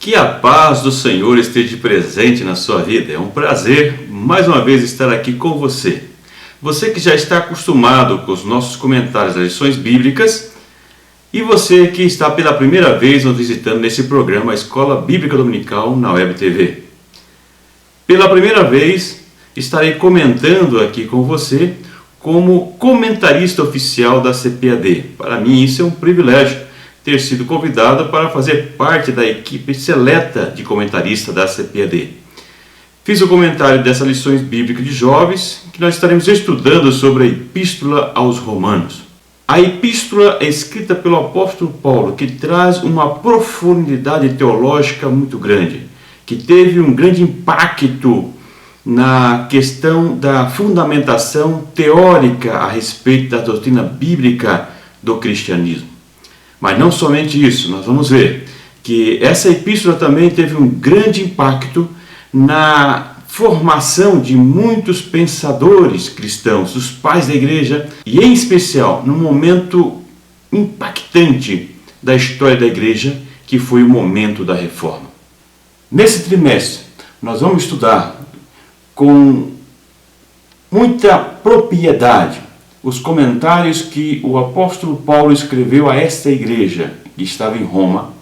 Que a paz do Senhor esteja presente na sua vida. É um prazer, mais uma vez, estar aqui com você. Você que já está acostumado com os nossos comentários das lições bíblicas e você que está pela primeira vez nos visitando nesse programa, a Escola Bíblica Dominical na Web TV. Pela primeira vez, estarei comentando aqui com você como comentarista oficial da CPAD. Para mim, isso é um privilégio, ter sido convidado para fazer parte da equipe seleta de comentarista da CPAD. Fiz o comentário dessas lições bíblicas de jovens, que nós estaremos estudando sobre a Epístola aos Romanos. A Epístola é escrita pelo apóstolo Paulo, que traz uma profundidade teológica muito grande, que teve um grande impacto na questão da fundamentação teórica a respeito da doutrina bíblica do cristianismo. Mas não somente isso, nós vamos ver que essa epístola também teve um grande impacto na formação de muitos pensadores cristãos, os pais da igreja, e em especial no momento impactante da história da igreja, que foi o momento da reforma. Nesse trimestre, nós vamos estudar com muita propriedade os comentários que o apóstolo Paulo escreveu a esta igreja que estava em Roma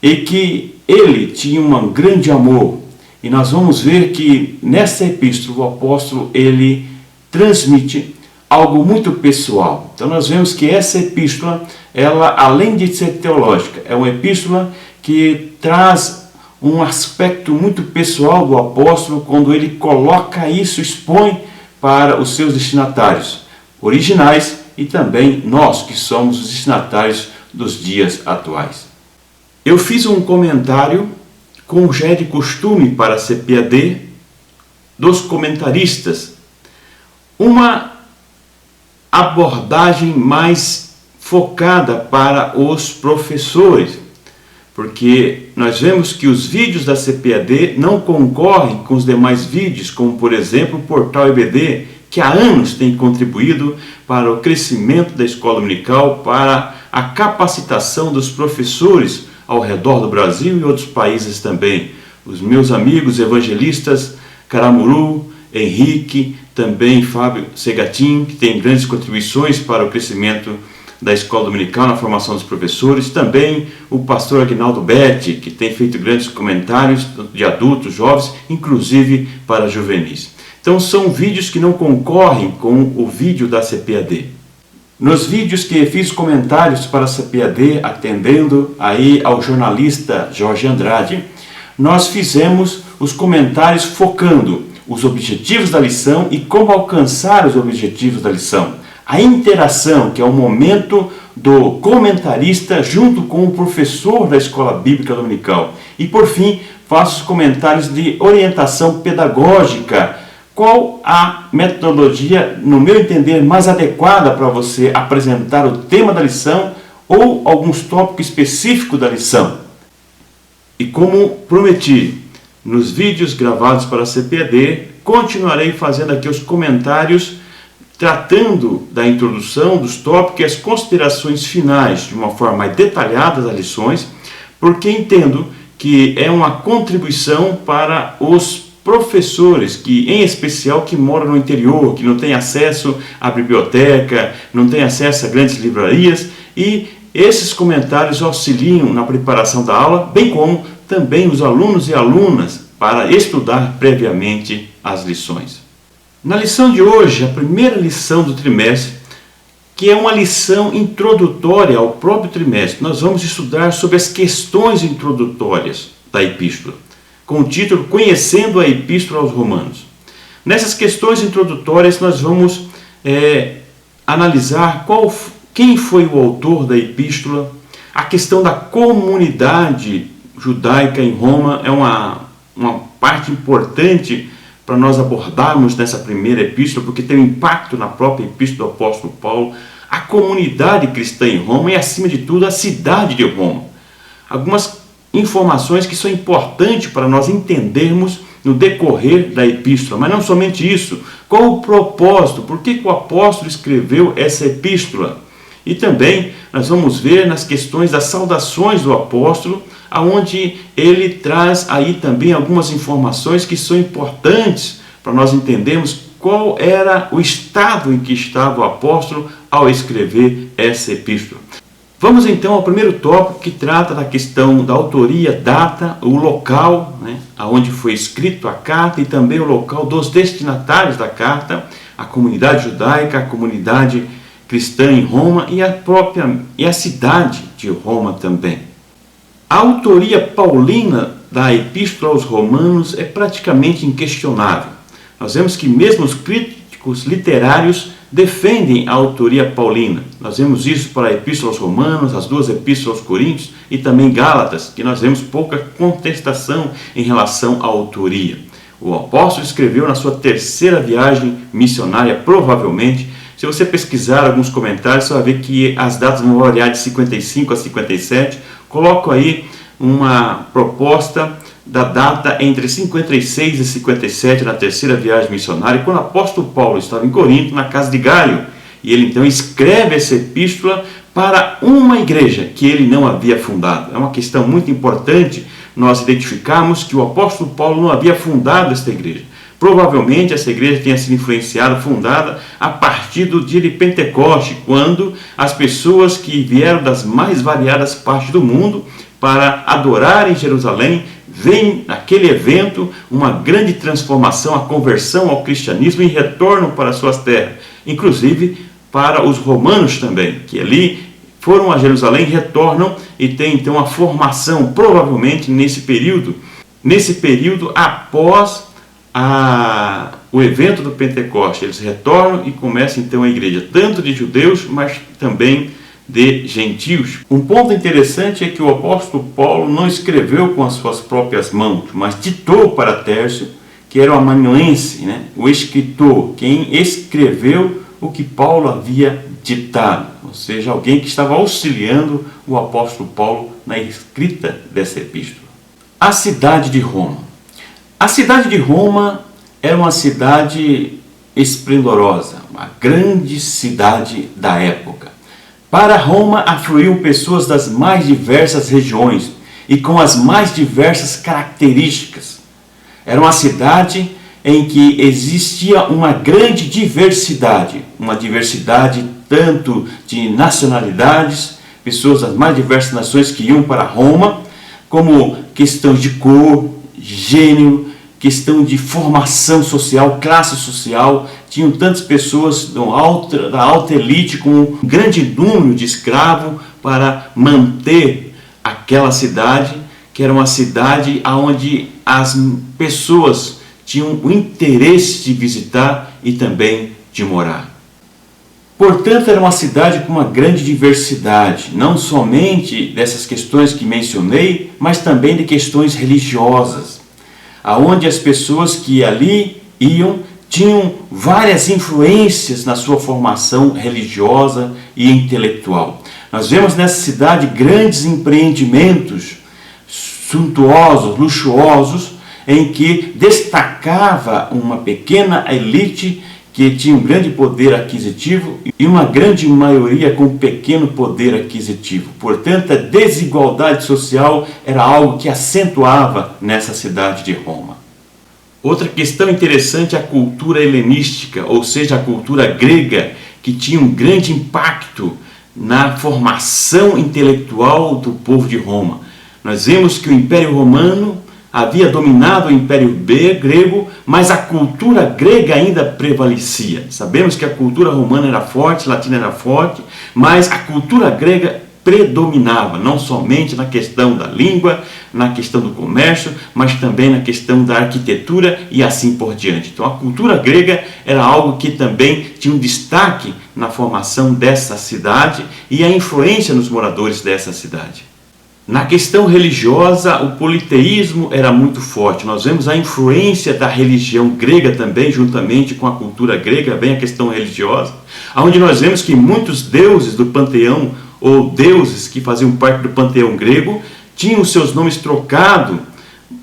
e que ele tinha um grande amor. E nós vamos ver que nessa epístola o apóstolo ele transmite algo muito pessoal. Então nós vemos que essa epístola, ela além de ser teológica, é uma epístola que traz um aspecto muito pessoal do apóstolo quando ele coloca isso, expõe para os seus destinatários originais e também nós que somos os destinatários dos dias atuais. Eu fiz um comentário, como já é de costume para a CPAD, dos comentaristas, uma abordagem mais focada para os professores, porque nós vemos que os vídeos da CPAD não concorrem com os demais vídeos, como por exemplo o portal EBD, que há anos tem contribuído para o crescimento da escola dominical, para a capacitação dos professores ao redor do Brasil e outros países também. Os meus amigos evangelistas Caramuru, Henrique, também Fábio Segatin, que tem grandes contribuições para o crescimento da escola dominical na formação dos professores, também o pastor Aguinaldo Betti, que tem feito grandes comentários de adultos, jovens, inclusive para juvenis. Então são vídeos que não concorrem com o vídeo da CPAD. Nos vídeos que fiz comentários para a CPAD, atendendo aí ao jornalista Jorge Andrade, nós fizemos os comentários focando os objetivos da lição e como alcançar os objetivos da lição. A interação, que é o momento do comentarista junto com o professor da Escola Bíblica Dominical. E por fim, faço os comentários de orientação pedagógica. Qual a metodologia, no meu entender, mais adequada para você apresentar o tema da lição ou alguns tópicos específicos da lição? E como prometi, nos vídeos gravados para a CPAD, continuarei fazendo aqui os comentários tratando da introdução, dos tópicos e as considerações finais de uma forma mais detalhada das lições, porque entendo que é uma contribuição para os professores, que em especial que moram no interior, que não têm acesso à biblioteca, não têm acesso a grandes livrarias, e esses comentários auxiliam na preparação da aula, bem como também os alunos e alunas para estudar previamente as lições. Na lição de hoje, a primeira lição do trimestre, que é uma lição introdutória ao próprio trimestre, nós vamos estudar sobre as questões introdutórias da epístola, com o título Conhecendo a Epístola aos Romanos. Nessas questões introdutórias nós vamos analisar quem foi o autor da epístola, a questão da comunidade judaica em Roma é uma parte importante para nós abordarmos nessa primeira epístola, porque tem um impacto na própria epístola do apóstolo Paulo, a comunidade cristã em Roma e, acima de tudo, a cidade de Roma. Algumas informações que são importantes para nós entendermos no decorrer da epístola, mas não somente isso, qual o propósito, por que o apóstolo escreveu essa epístola? E também nós vamos ver nas questões das saudações do apóstolo onde ele traz aí também algumas informações que são importantes para nós entendermos qual era o estado em que estava o apóstolo ao escrever essa epístola. Vamos então ao primeiro tópico, que trata da questão da autoria, data, o local, onde foi escrito a carta, e também o local dos destinatários da carta, a comunidade judaica, a comunidade cristã em Roma e a cidade de Roma também. A autoria paulina da epístola aos Romanos é praticamente inquestionável. Nós vemos que mesmo os críticos literários defendem a autoria paulina. Nós vemos isso para a Epístola aos Romanos, as duas Epístolas aos Coríntios e também Gálatas, que nós vemos pouca contestação em relação à autoria. O apóstolo escreveu na sua terceira viagem missionária, provavelmente. Se você pesquisar alguns comentários, você vai ver que as datas vão variar de 55 a 57. Coloco aí uma proposta da data entre 56 e 57 na terceira viagem missionária, quando o apóstolo Paulo estava em Corinto, na casa de Gaio, e ele então escreve essa epístola para uma igreja que ele não havia fundado. É uma questão muito importante nós identificarmos que o apóstolo Paulo não havia fundado esta igreja. Provavelmente essa igreja tenha sido influenciada, fundada a partir do dia de Pentecoste, quando as pessoas que vieram das mais variadas partes do mundo para adorar em Jerusalém, vem naquele evento uma grande transformação, a conversão ao cristianismo e retorno para suas terras, inclusive para os romanos também, que ali foram a Jerusalém, retornam e tem então a formação, provavelmente nesse período após o evento do Pentecoste. Eles retornam e começa então a igreja, tanto de judeus, mas também de gentios. Um ponto interessante é que o apóstolo Paulo não escreveu com as suas próprias mãos, mas ditou para Tércio, que era o amanuense, o escritor, quem escreveu o que Paulo havia ditado, ou seja, alguém que estava auxiliando o apóstolo Paulo na escrita dessa epístola. A cidade de Roma. A cidade de Roma era uma cidade esplendorosa, uma grande cidade da época. Para Roma afluíam pessoas das mais diversas regiões e com as mais diversas características. Era uma cidade em que existia uma grande diversidade, tanto de nacionalidades, pessoas das mais diversas nações que iam para Roma, como questões de cor, gênero, questão de formação social, classe social. Tinham tantas pessoas da alta elite com um grande número de escravos para manter aquela cidade, que era uma cidade onde as pessoas tinham o interesse de visitar e também de morar. Portanto, era uma cidade com uma grande diversidade, não somente dessas questões que mencionei, mas também de questões religiosas, aonde as pessoas que ali iam tinham várias influências na sua formação religiosa e intelectual. Nós vemos nessa cidade grandes empreendimentos suntuosos, luxuosos, em que destacava uma pequena elite que tinha um grande poder aquisitivo e uma grande maioria com pequeno poder aquisitivo. Portanto, a desigualdade social era algo que acentuava nessa cidade de Roma. Outra questão interessante é a cultura helenística, ou seja, a cultura grega, que tinha um grande impacto na formação intelectual do povo de Roma. Nós vemos que o Império Romano havia dominado o Império grego, mas a cultura grega ainda prevalecia. Sabemos que a cultura romana era forte, latina era forte, mas a cultura grega predominava, não somente na questão da língua, na questão do comércio, mas também na questão da arquitetura e assim por diante. Então a cultura grega era algo que também tinha um destaque na formação dessa cidade e a influência nos moradores dessa cidade. Na questão religiosa, o politeísmo era muito forte. Nós vemos a influência da religião grega também, juntamente com a cultura grega, vem a questão religiosa, onde nós vemos que muitos deuses do panteão, ou deuses que faziam parte do panteão grego, tinham seus nomes trocados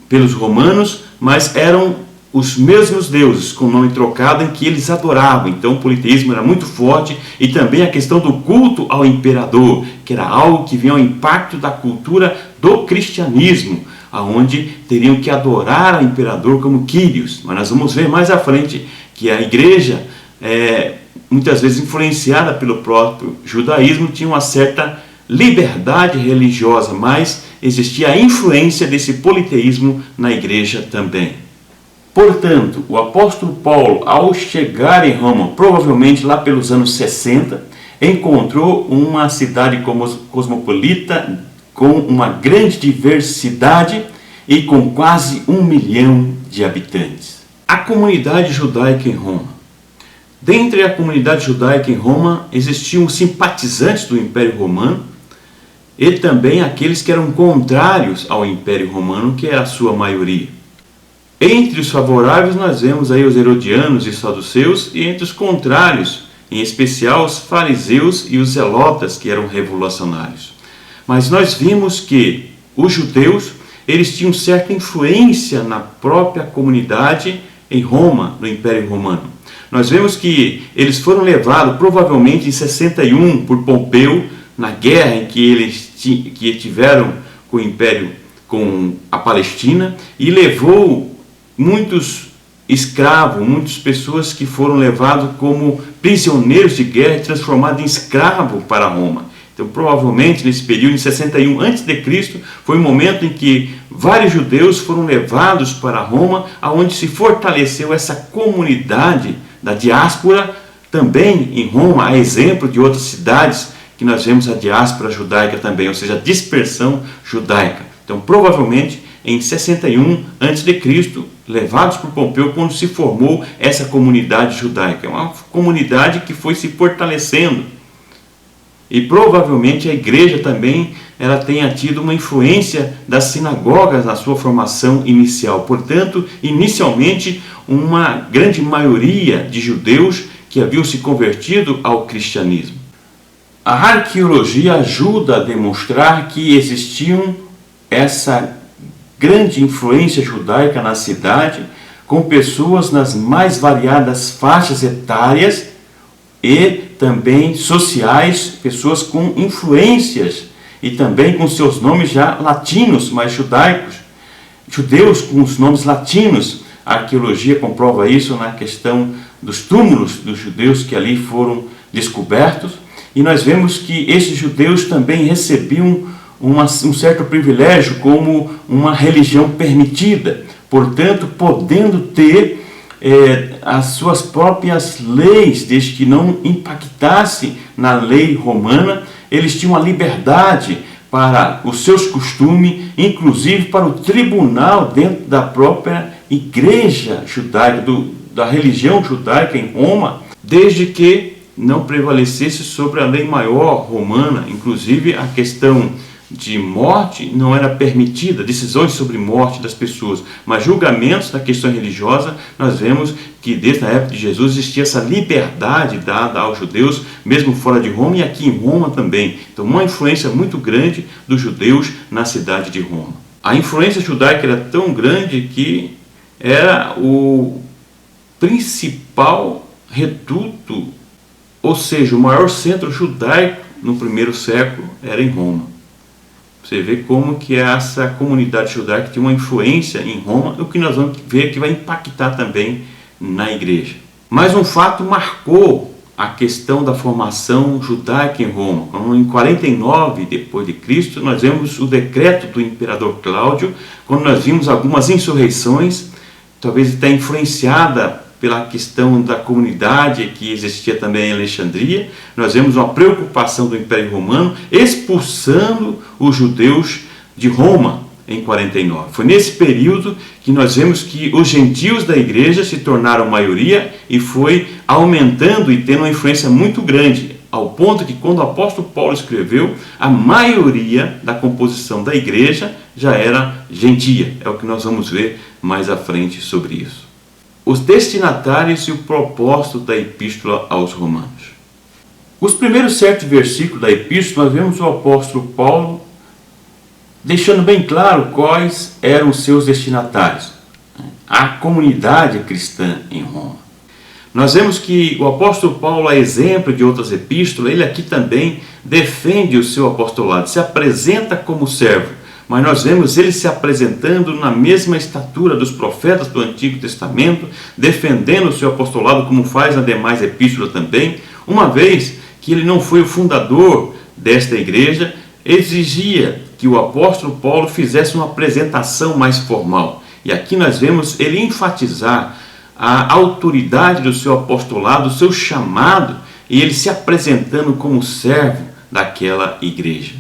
pelos romanos, mas eram os mesmos deuses com nome trocado em que eles adoravam. Então o politeísmo era muito forte, e também a questão do culto ao imperador, que era algo que vinha ao impacto da cultura do cristianismo, aonde teriam que adorar ao imperador como Quírios. Mas nós vamos ver mais à frente que a igreja, muitas vezes influenciada pelo próprio judaísmo, tinha uma certa liberdade religiosa, mas existia a influência desse politeísmo na igreja também. Portanto, o apóstolo Paulo, ao chegar em Roma, provavelmente lá pelos anos 60, encontrou uma cidade cosmopolita, com uma grande diversidade e com quase 1 milhão de habitantes. A comunidade judaica em Roma. Dentre a comunidade judaica em Roma, existiam simpatizantes do Império Romano e também aqueles que eram contrários ao Império Romano, que era a sua maioria. Entre os favoráveis nós vemos aí os herodianos e saduceus, e entre os contrários, em especial os fariseus e os zelotas, que eram revolucionários. Mas nós vimos que os judeus, eles tinham certa influência na própria comunidade em Roma, no Império Romano. Nós vemos que eles foram levados provavelmente em 61 por Pompeu, na guerra em que eles tiveram com o Império, com a Palestina, e levou muitos escravos, muitas pessoas que foram levados como prisioneiros de guerra e transformados em escravos para Roma. Então, provavelmente, nesse período, em 61 a.C., foi o momento em que vários judeus foram levados para Roma, onde se fortaleceu essa comunidade da diáspora, também em Roma, a exemplo de outras cidades que nós vemos a diáspora judaica também, ou seja, a dispersão judaica. Então, provavelmente, em 61 a.C., levados por Pompeu, quando se formou essa comunidade judaica. É uma comunidade que foi se fortalecendo. E provavelmente a igreja também ela tenha tido uma influência das sinagogas na sua formação inicial. Portanto, inicialmente, uma grande maioria de judeus que haviam se convertido ao cristianismo. A arqueologia ajuda a demonstrar que existiam essa grande influência judaica na cidade, com pessoas nas mais variadas faixas etárias e também sociais, pessoas com influências e também com seus nomes já latinos, mas judaicos, judeus com os nomes latinos. A arqueologia comprova isso na questão dos túmulos dos judeus que ali foram descobertos, e nós vemos que esses judeus também recebiam um certo privilégio como uma religião permitida, portanto, podendo ter as suas próprias leis, desde que não impactasse na lei romana. Eles tinham a liberdade para os seus costumes, inclusive para o tribunal dentro da própria igreja judaica, da religião judaica em Roma, desde que não prevalecesse sobre a lei maior romana. Inclusive a questão de morte não era permitida, decisões sobre morte das pessoas, mas julgamentos da questão religiosa. Nós vemos que desde a época de Jesus existia essa liberdade dada aos judeus, mesmo fora de Roma e aqui em Roma também. Então, uma influência muito grande dos judeus na cidade de Roma. A influência judaica era tão grande que era o principal reduto, ou seja, o maior centro judaico no primeiro século era em Roma. Você vê como que essa comunidade judaica tem uma influência em Roma, o que nós vamos ver que vai impactar também na igreja. Mas um fato marcou a questão da formação judaica em Roma. Em 49 depois de Cristo, nós vemos o decreto do imperador Cláudio, quando nós vimos algumas insurreições, talvez até influenciada pela questão da comunidade que existia também em Alexandria. Nós vemos uma preocupação do Império Romano expulsando os judeus de Roma em 49. Foi nesse período que nós vemos que os gentios da igreja se tornaram maioria e foi aumentando e tendo uma influência muito grande, ao ponto que quando o apóstolo Paulo escreveu, a maioria da composição da igreja já era gentia. É o que nós vamos ver mais à frente sobre isso. Os destinatários e o propósito da epístola aos Romanos. Os primeiros 7 versículos da epístola, nós vemos o apóstolo Paulo deixando bem claro quais eram os seus destinatários. à comunidade cristã em Roma. Nós vemos que o apóstolo Paulo, a exemplo de outras epístolas, ele aqui também defende o seu apostolado, se apresenta como servo, mas nós vemos ele se apresentando na mesma estatura dos profetas do Antigo Testamento, defendendo o seu apostolado como faz na demais epístola também, uma vez que ele não foi o fundador desta igreja, exigia que o apóstolo Paulo fizesse uma apresentação mais formal. E aqui nós vemos ele enfatizar a autoridade do seu apostolado, o seu chamado, e ele se apresentando como servo daquela igreja.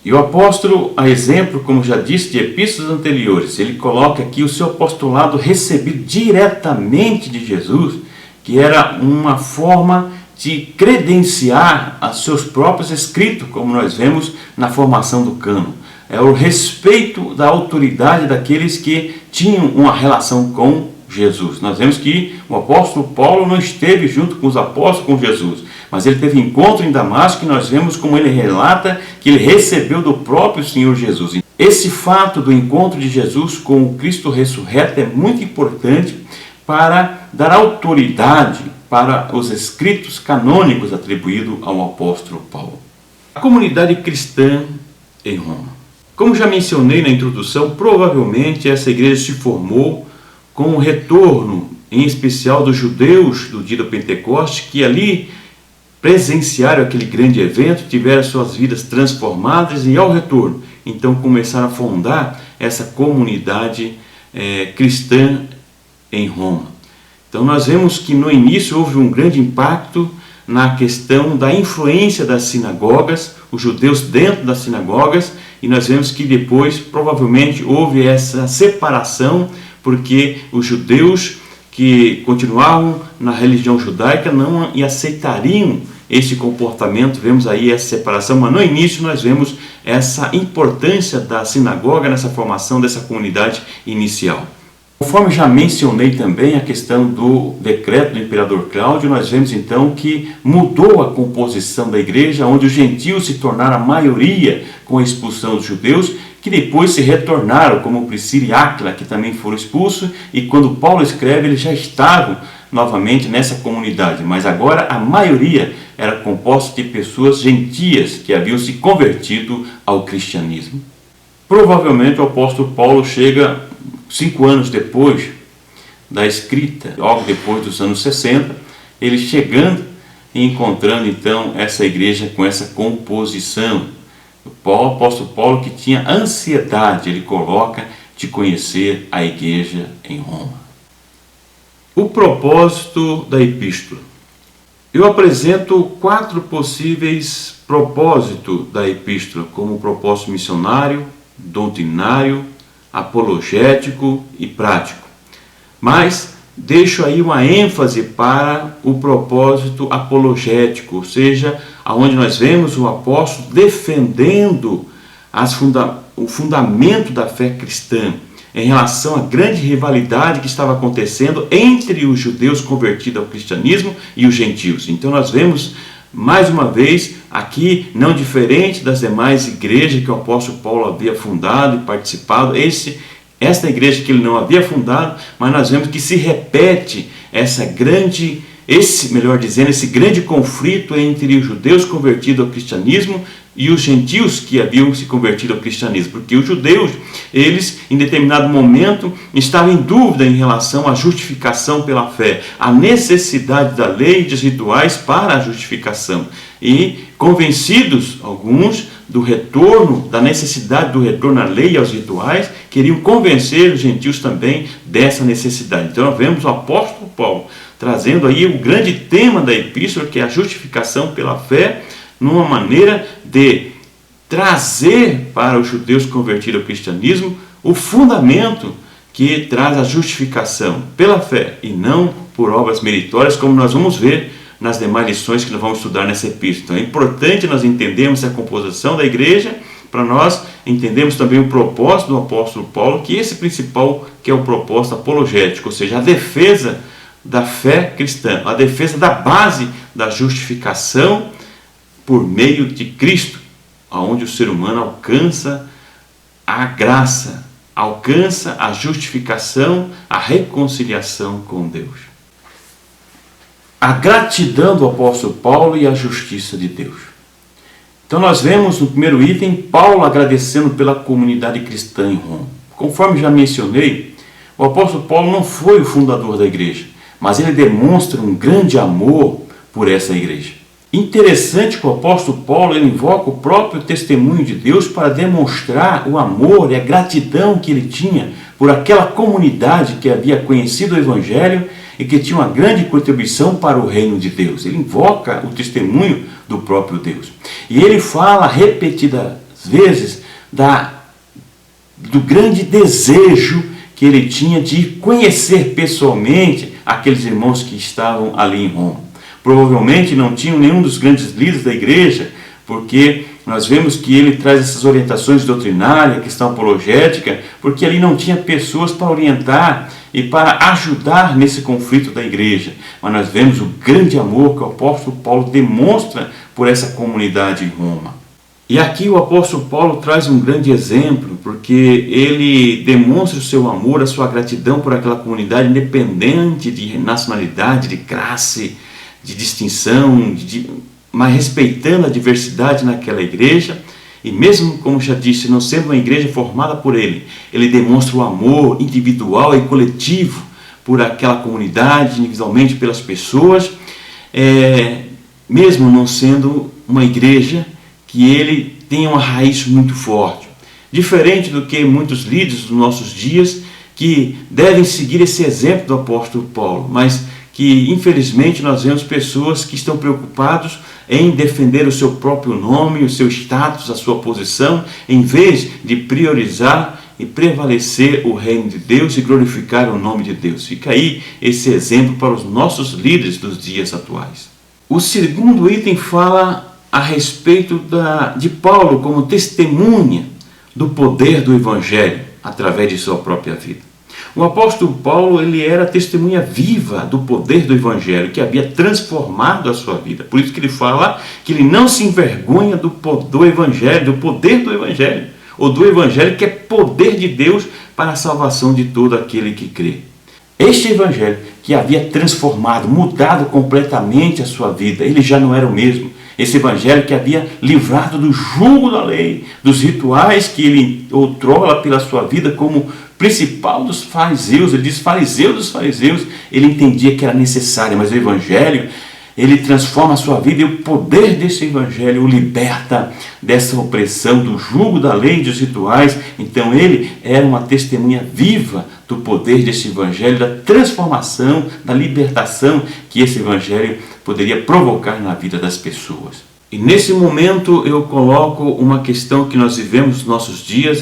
E o apóstolo, a exemplo, como já disse, de epístolas anteriores, ele coloca aqui o seu apostolado recebido diretamente de Jesus, que era uma forma de credenciar a seus próprios escritos, como nós vemos na formação do cânon. É o respeito da autoridade daqueles que tinham uma relação com Jesus. Nós vemos que o apóstolo Paulo não esteve junto com os apóstolos com Jesus, mas ele teve encontro em Damasco e nós vemos como ele relata que ele recebeu do próprio Senhor Jesus. Esse fato do encontro de Jesus com o Cristo ressurreto é muito importante para dar autoridade para os escritos canônicos atribuídos ao apóstolo Paulo. A comunidade cristã em Roma. Como já mencionei na introdução, provavelmente essa igreja se formou com o retorno, em especial dos judeus do dia do Pentecoste, que ali presenciaram aquele grande evento, tiveram suas vidas transformadas e ao retorno, então começaram a fundar essa comunidade cristã em Roma. Então nós vemos que no início houve um grande impacto na questão da influência das sinagogas, os judeus dentro das sinagogas, e nós vemos que depois provavelmente houve essa separação, porque os judeus que continuavam na religião judaica não aceitariam esse comportamento. Vemos aí essa separação, mas no início nós vemos essa importância da sinagoga nessa formação dessa comunidade inicial. Conforme já mencionei também a questão do decreto do imperador Cláudio, nós vemos então que mudou a composição da igreja, onde os gentios se tornaram a maioria com a expulsão dos judeus, que depois se retornaram, como Priscila e Áquila, que também foram expulsos, e quando Paulo escreve, eles já estavam novamente nessa comunidade, mas agora a maioria era composta de pessoas gentias que haviam se convertido ao cristianismo. Provavelmente o apóstolo Paulo chega 5 anos depois da escrita, logo depois dos anos 60, ele chegando e encontrando então essa igreja com essa composição. O apóstolo Paulo, que tinha ansiedade, ele coloca, de conhecer a igreja em Roma. O propósito da epístola. Eu apresento 4 possíveis propósitos da epístola, como propósito missionário, doutrinário, apologético e prático. Mas deixo aí uma ênfase para o propósito apologético, ou seja, aonde nós vemos o apóstolo defendendo o fundamento da fé cristã em relação à grande rivalidade que estava acontecendo entre os judeus convertidos ao cristianismo e os gentios. Então nós vemos mais uma vez aqui, não diferente das demais igrejas que o apóstolo Paulo havia fundado e participado, esta igreja que ele não havia fundado, mas nós vemos que se repete esse grande conflito entre os judeus convertidos ao cristianismo e os gentios que haviam se convertido ao cristianismo, porque os judeus, eles em determinado momento estavam em dúvida em relação à justificação pela fé, a necessidade da lei e dos rituais para a justificação, e convencidos alguns do retorno, da necessidade do retorno à lei e aos rituais, queriam convencer os gentios também dessa necessidade. Então nós vemos o apóstolo Paulo trazendo aí o grande tema da epístola, que é a justificação pela fé, numa maneira de trazer para os judeus convertidos ao cristianismo o fundamento que traz a justificação pela fé e não por obras meritórias, como nós vamos ver nas demais lições que nós vamos estudar nessa epístola. Então é importante nós entendermos a composição da igreja, para nós entendermos também o propósito do apóstolo Paulo, que esse principal, que é o propósito apologético, ou seja, a defesa da fé cristã, a defesa da base da justificação por meio de Cristo, aonde o ser humano alcança a graça, alcança a justificação, a reconciliação com Deus. A gratidão do apóstolo Paulo e a justiça de Deus. Então nós vemos no primeiro item Paulo agradecendo pela comunidade cristã em Roma. Conforme já mencionei, o apóstolo Paulo não foi o fundador da igreja, mas ele demonstra um grande amor por essa igreja. Interessante que o apóstolo Paulo ele invoca o próprio testemunho de Deus para demonstrar o amor e a gratidão que ele tinha por aquela comunidade que havia conhecido o Evangelho e que tinha uma grande contribuição para o reino de Deus. Ele invoca o testemunho do próprio Deus. E ele fala repetidas vezes do grande desejo que ele tinha de conhecer pessoalmente aqueles irmãos que estavam ali em Roma. Provavelmente não tinham nenhum dos grandes líderes da igreja, porque nós vemos que ele traz essas orientações doutrinárias, questão apologética, porque ali não tinha pessoas para orientar e para ajudar nesse conflito da igreja. Mas nós vemos o grande amor que o apóstolo Paulo demonstra por essa comunidade em Roma. E aqui o apóstolo Paulo traz um grande exemplo, porque ele demonstra o seu amor, a sua gratidão por aquela comunidade, independente de nacionalidade, de classe, de distinção, mas respeitando a diversidade naquela igreja. E mesmo, como já disse, não sendo uma igreja formada por ele, ele demonstra o amor individual e coletivo por aquela comunidade, individualmente pelas pessoas, mesmo não sendo uma igreja que ele tenha uma raiz muito forte. Diferente do que muitos líderes dos nossos dias que devem seguir esse exemplo do apóstolo Paulo, mas que infelizmente nós vemos pessoas que estão preocupados em defender o seu próprio nome, o seu status, a sua posição, em vez de priorizar e prevalecer o reino de Deus e glorificar o nome de Deus. Fica aí esse exemplo para os nossos líderes dos dias atuais. O segundo item fala a respeito de Paulo como testemunha do poder do Evangelho através de sua própria vida. O apóstolo Paulo ele era testemunha viva do poder do Evangelho que havia transformado a sua vida. Por isso que ele fala que ele não se envergonha do Evangelho, do poder do Evangelho, ou do Evangelho que é poder de Deus para a salvação de todo aquele que crê. Este Evangelho que havia transformado, mudado completamente a sua vida, ele já não era o mesmo. Esse Evangelho que havia livrado do jugo da lei, dos rituais que ele outrora pela sua vida como principal dos fariseus, ele diz fariseu dos fariseus, ele entendia que era necessário, mas o Evangelho, ele transforma a sua vida e o poder desse Evangelho o liberta dessa opressão, do jugo da lei e dos rituais. Então ele era uma testemunha viva do poder desse Evangelho, da transformação, da libertação que esse Evangelho poderia provocar na vida das pessoas. E nesse momento eu coloco uma questão que nós vivemos nos nossos dias,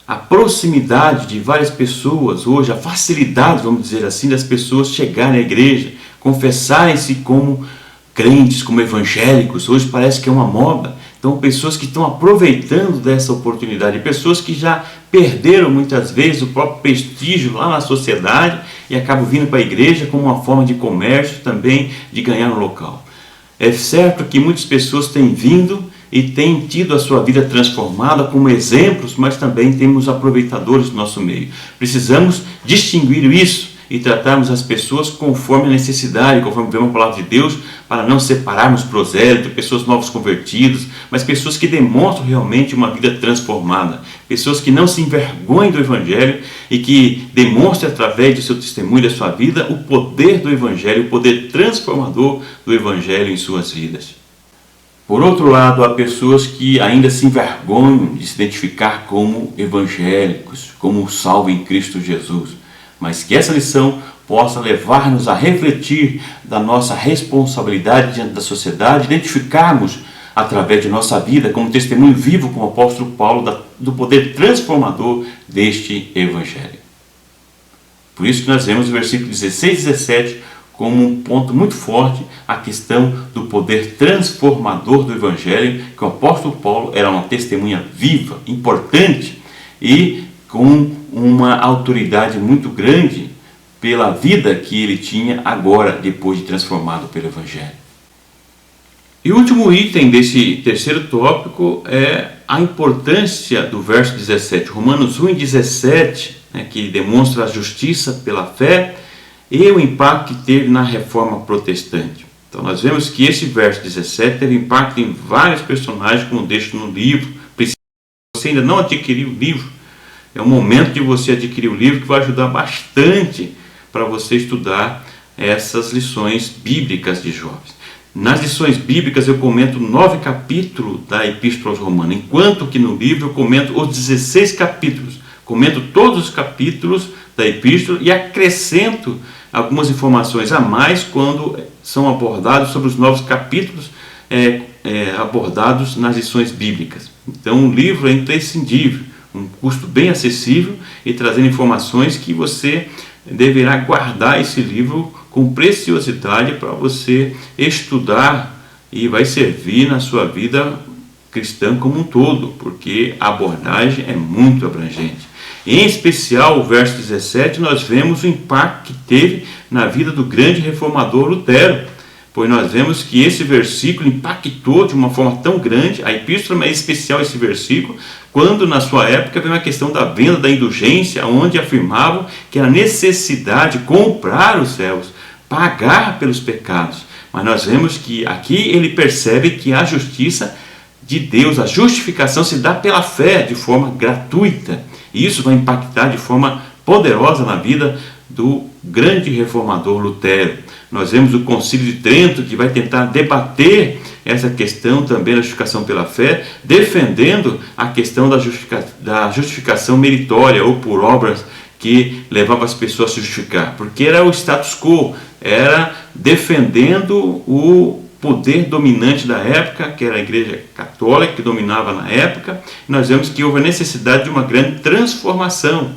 a proximidade de várias pessoas hoje, a facilidade, vamos dizer assim, das pessoas chegarem à igreja, confessarem-se como crentes, como evangélicos. Hoje parece que é uma moda. Então pessoas que estão aproveitando dessa oportunidade, pessoas que já perderam muitas vezes o próprio prestígio lá na sociedade e acabam vindo para a igreja como uma forma de comércio também, de ganhar no local. É certo que muitas pessoas têm vindo e têm tido a sua vida transformada como exemplos, mas também temos aproveitadores do nosso meio. Precisamos distinguir isso e tratarmos as pessoas conforme a necessidade, conforme vemos a palavra de Deus, para não separarmos prosélitos, pessoas novos convertidos, mas pessoas que demonstram realmente uma vida transformada, pessoas que não se envergonhem do Evangelho e que demonstrem através do seu testemunho, da sua vida, o poder do Evangelho, o poder transformador do Evangelho em suas vidas. Por outro lado, há pessoas que ainda se envergonham de se identificar como evangélicos, como salvo em Cristo Jesus, mas que essa lição possa levar-nos a refletir da nossa responsabilidade diante da sociedade, identificarmos através de nossa vida como testemunho vivo com o apóstolo Paulo do poder transformador deste Evangelho. Por isso que nós vemos no versículo 16 e 17 como um ponto muito forte a questão do poder transformador do Evangelho, que o apóstolo Paulo era uma testemunha viva, importante e com uma autoridade muito grande pela vida que ele tinha agora, depois de transformado pelo Evangelho. E o último item desse terceiro tópico é a importância do verso 17, Romanos 1:17, né, que demonstra a justiça pela fé e o impacto que teve na reforma protestante. Então nós vemos que esse verso 17 teve impacto em vários personagens, como deixo no livro. Se você ainda não adquiriu o livro, é o momento de você adquirir o livro, que vai ajudar bastante para você estudar essas lições bíblicas de jovens. Nas lições bíblicas eu comento 9 capítulos da Epístola aos Romanos, enquanto que no livro eu comento os 16 capítulos. Comento todos os capítulos da Epístola e acrescento algumas informações a mais quando são abordados sobre os novos capítulos abordados nas lições bíblicas. Então o livro é imprescindível, um custo bem acessível e trazendo informações que você deverá guardar esse livro com preciosidade para você estudar, e vai servir na sua vida cristã como um todo, porque a abordagem é muito abrangente. Em especial, o verso 17, nós vemos o impacto que teve na vida do grande reformador Lutero, pois nós vemos que esse versículo impactou de uma forma tão grande, a epístola é especial esse versículo, quando na sua época veio uma questão da venda da indulgência, onde afirmavam que era necessidade de comprar os céus, pagar pelos pecados. Mas nós vemos que aqui ele percebe que a justiça de Deus, a justificação se dá pela fé de forma gratuita. E isso vai impactar de forma poderosa na vida do grande reformador Lutero. Nós vemos o Concílio de Trento, que vai tentar debater essa questão também da justificação pela fé, defendendo a questão da justificação meritória ou por obras, que levava as pessoas a se justificar, porque era o status quo, era defendendo o poder dominante da época, que era a Igreja Católica, que dominava na época. Nós vemos que houve a necessidade de uma grande transformação.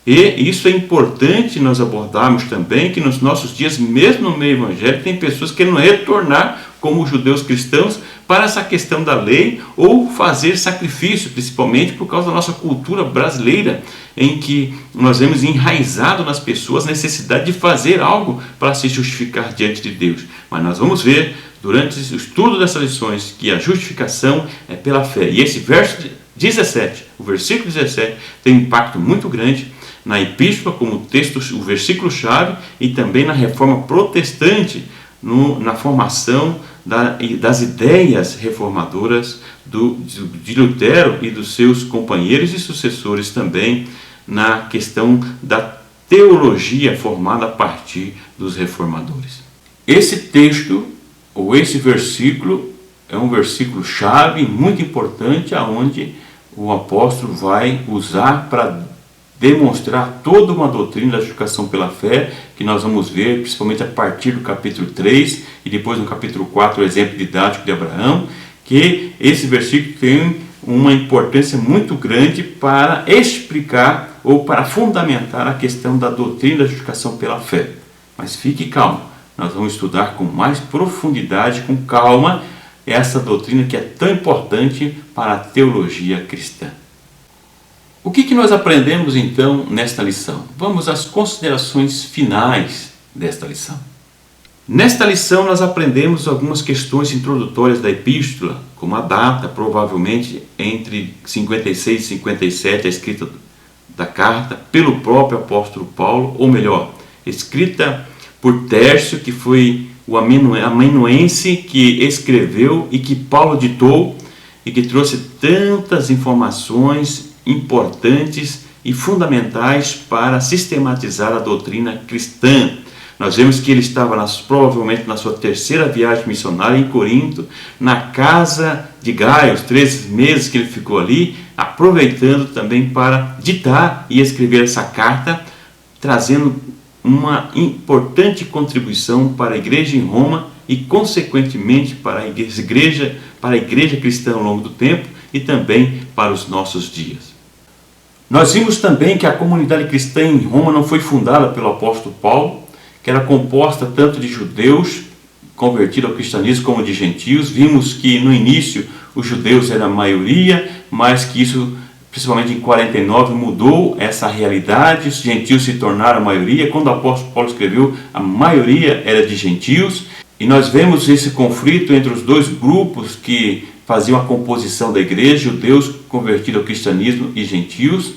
E isso é importante nós abordarmos também, que nos nossos dias, mesmo no meio evangélico, tem pessoas querendo retornar como judeus cristãos para essa questão da lei, ou fazer sacrifício, principalmente por causa da nossa cultura brasileira, em que nós vemos enraizado nas pessoas a necessidade de fazer algo para se justificar diante de Deus. Mas nós vamos ver, durante o estudo dessas lições, que a justificação é pela fé. E esse verso 17, o versículo 17, tem um impacto muito grande na epístola, como texto, o versículo-chave, e também na reforma protestante, na formação das ideias reformadoras de Lutero e dos seus companheiros e sucessores também, na questão da teologia formada a partir dos reformadores. Esse texto, ou esse versículo, é um versículo-chave muito importante, aonde o apóstolo vai usar para demonstrar toda uma doutrina da justificação pela fé, que nós vamos ver principalmente a partir do capítulo 3 e depois no capítulo 4, o exemplo didático de Abraão, que esse versículo tem uma importância muito grande para explicar ou para fundamentar a questão da doutrina da justificação pela fé. Mas fique calmo, nós vamos estudar com mais profundidade, com calma, essa doutrina que é tão importante para a teologia cristã. O que nós aprendemos então nesta lição? Vamos às considerações finais desta lição. Nesta lição nós aprendemos algumas questões introdutórias da epístola, como a data, provavelmente entre 56 e 57, a escrita da carta pelo próprio apóstolo Paulo, ou melhor, escrita por Tércio, que foi o amanuense que escreveu e que Paulo ditou e que trouxe tantas informações importantes e fundamentais para sistematizar a doutrina cristã. Nós vemos que ele estava provavelmente na sua terceira viagem missionária em Corinto, na casa de Gaio, os 13 meses que ele ficou ali, aproveitando também para ditar e escrever essa carta, trazendo uma importante contribuição para a igreja em Roma e, consequentemente, para a igreja cristã ao longo do tempo e também para os nossos dias. Nós vimos também que a comunidade cristã em Roma não foi fundada pelo apóstolo Paulo, que era composta tanto de judeus convertidos ao cristianismo como de gentios. Vimos que no início os judeus eram a maioria, mas que isso, principalmente em 49, mudou essa realidade, os gentios se tornaram a maioria. Quando o apóstolo Paulo escreveu, a maioria era de gentios, E nós vemos esse conflito entre os dois grupos que faziam a composição da igreja, judeus convertidos ao cristianismo e gentios,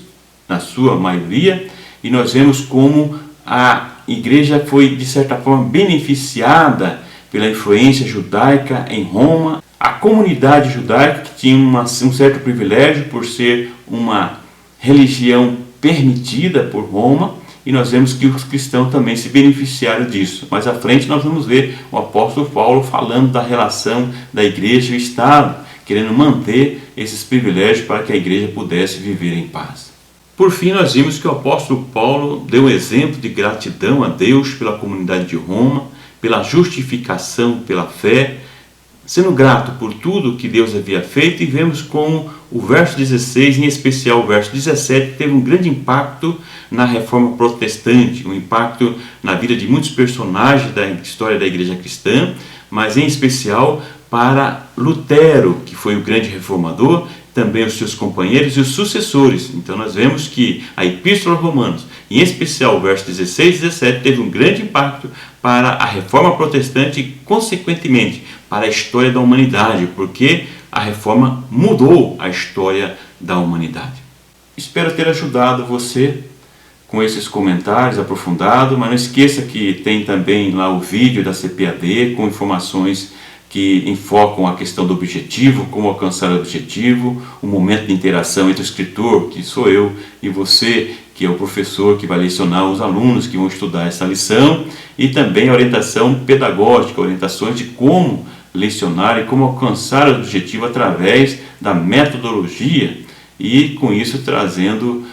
na sua maioria, e nós vemos como a igreja foi, de certa forma, beneficiada pela influência judaica em Roma. A comunidade judaica, que tinha um certo privilégio por ser uma religião permitida por Roma, e nós vemos que os cristãos também se beneficiaram disso. Mais à frente nós vamos ver o apóstolo Paulo falando da relação da igreja e o Estado, querendo manter esses privilégios para que a igreja pudesse viver em paz. Por fim, nós vimos que o apóstolo Paulo deu um exemplo de gratidão a Deus pela comunidade de Roma, pela justificação pela fé, sendo grato por tudo que Deus havia feito, e vemos como o verso 16, em especial o verso 17, teve um grande impacto na reforma protestante, um impacto na vida de muitos personagens da história da igreja cristã, mas em especial para Lutero, que foi o grande reformador, também os seus companheiros e os sucessores. Então nós vemos que a Epístola aos Romanos, em especial o verso 16 e 17, teve um grande impacto para a reforma protestante e, consequentemente, para a história da humanidade, porque a reforma mudou a história da humanidade. Espero ter ajudado você com esses comentários aprofundados, mas não esqueça que tem também lá o vídeo da CPAD com informações que enfocam a questão do objetivo, como alcançar o objetivo, o momento de interação entre o escritor, que sou eu, e você, que é o professor que vai lecionar os alunos que vão estudar essa lição, e também a orientação pedagógica, orientações de como lecionar e como alcançar o objetivo através da metodologia, e com isso trazendo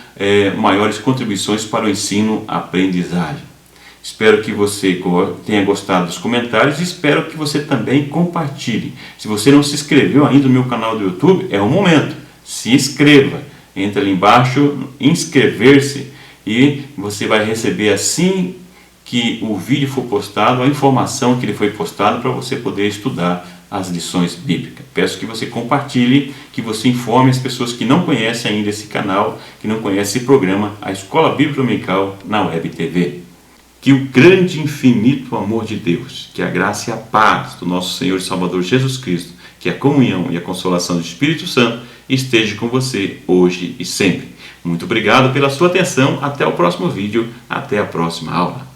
maiores contribuições para o ensino-aprendizagem. Espero que você tenha gostado dos comentários e espero que você também compartilhe. Se você não se inscreveu ainda no meu canal do YouTube, é o momento. Se inscreva. Entra ali embaixo, inscrever-se, e você vai receber assim que o vídeo for postado, a informação que ele foi postado para você poder estudar as lições bíblicas. Peço que você compartilhe, que você informe as pessoas que não conhecem ainda esse canal, que não conhecem esse programa, a Escola Bíblica Dominical na Web TV. Que o grande e infinito amor de Deus, que a graça e a paz do nosso Senhor e Salvador Jesus Cristo, que a comunhão e a consolação do Espírito Santo esteja com você hoje e sempre. Muito obrigado pela sua atenção. Até o próximo vídeo. Até a próxima aula.